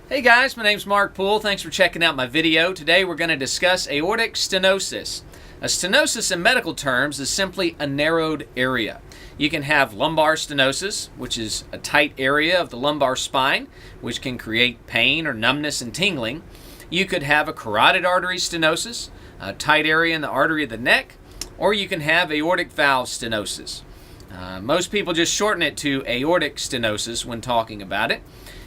Hey guys, my name's Mark Poole. Thanks for checking out my video. Today we're going to discuss aortic stenosis. A stenosis in medical terms is simply a narrowed area. You can have lumbar stenosis, which is a tight area of the lumbar spine, which can create pain or numbness and tingling. You could have a carotid artery stenosis, a tight area in the artery of the neck, or you can have aortic valve stenosis. Most people just shorten it to aortic stenosis when talking about it.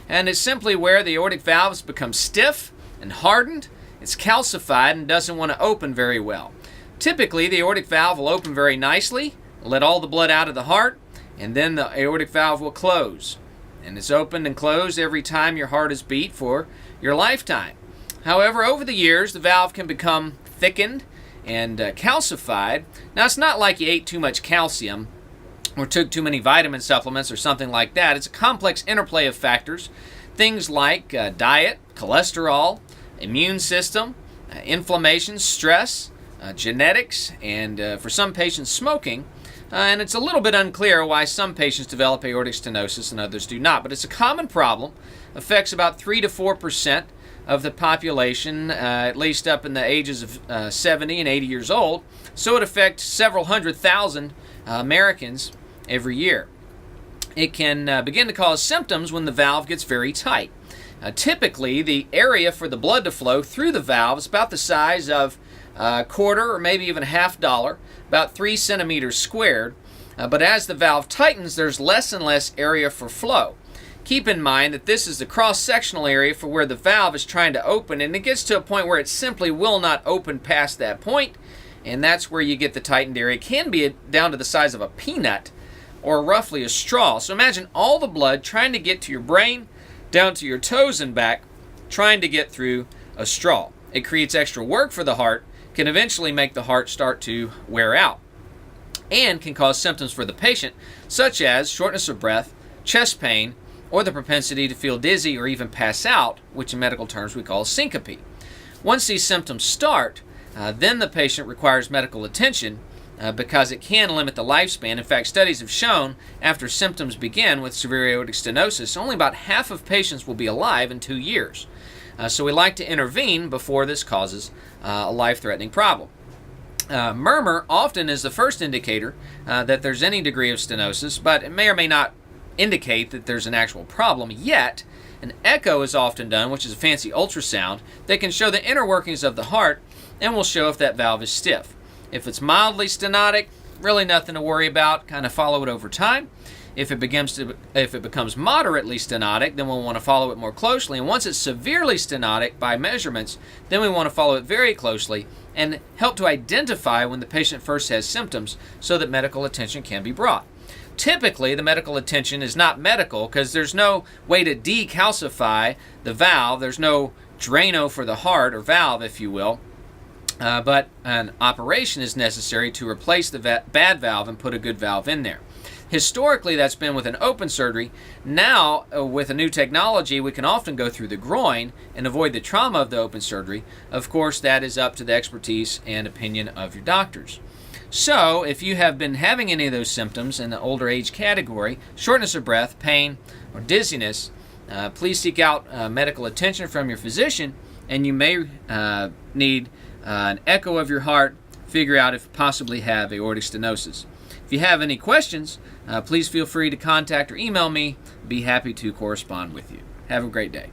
And it's simply where the aortic valves become stiff and hardened, it's calcified and doesn't want to open very well. Typically, the aortic valve will open very nicely, let all the blood out of the heart, and then the aortic valve will close. And it's opened and closed every time your heart is beat for your lifetime. However, over the years, the valve can become thickened and calcified. Now, it's not like you ate too much calcium or took too many vitamin supplements or something like that. It's a complex interplay of factors, things like diet, cholesterol, immune system, inflammation, stress, genetics, and for some patients smoking. And it's a little bit unclear why some patients develop aortic stenosis and others do not, but it's a common problem. Affects about 3 to 4% of the population, at least up in the ages of 70 and 80 years old. So it affects several 100,000 Americans every year. It can begin to cause symptoms when the valve gets very tight. Typically, the area for the blood to flow through the valve is about the size of a quarter or maybe even $1/2, about 3 centimeters squared. But as the valve tightens, there's less and less area for flow. Keep in mind that this is the cross-sectional area for where the valve is trying to open, and it gets to a point where it simply will not open past that point, and that's where you get the tightened area. It can be down to the size of a peanut or roughly a straw. So imagine all the blood trying to get to your brain, down to your toes and back, trying to get through a straw. It creates extra work for the heart, can eventually make the heart start to wear out, and can cause symptoms for the patient, such as shortness of breath, chest pain, or the propensity to feel dizzy or even pass out, which in medical terms we call syncope. Once these symptoms start, then the patient requires medical attention because it can limit the lifespan. In fact, studies have shown after symptoms begin with severe aortic stenosis, only about half of patients will be alive in 2 years. So we like to intervene before this causes a life-threatening problem. Murmur often is the first indicator that there's any degree of stenosis, but it may or may not indicate that there's an actual problem yet. An echo is often done, which is a fancy ultrasound that can show the inner workings of the heart and will show if that valve is stiff. If it's mildly stenotic, really nothing to worry about, kind of follow it over time. If it becomes moderately stenotic, then we'll want to follow it more closely. And once it's severely stenotic by measurements, then we want to follow it very closely and help to identify when the patient first has symptoms so that medical attention can be brought. Typically, the medical attention is not medical because there's no way to decalcify the valve. There's no dreno for the heart or valve, if you will. But an operation is necessary to replace the bad valve and put a good valve in there. Historically, that's been with an open surgery. Now, with a new technology, we can often go through the groin and avoid the trauma of the open surgery. Of course, that is up to the expertise and opinion of your doctors. So, if you have been having any of those symptoms in the older age category, shortness of breath, pain, or dizziness, please seek out medical attention from your physician, and you may need an echo of your heart, figure out if you possibly have aortic stenosis. If you have any questions, please feel free to contact or email me. Be happy to correspond with you. Have a great day.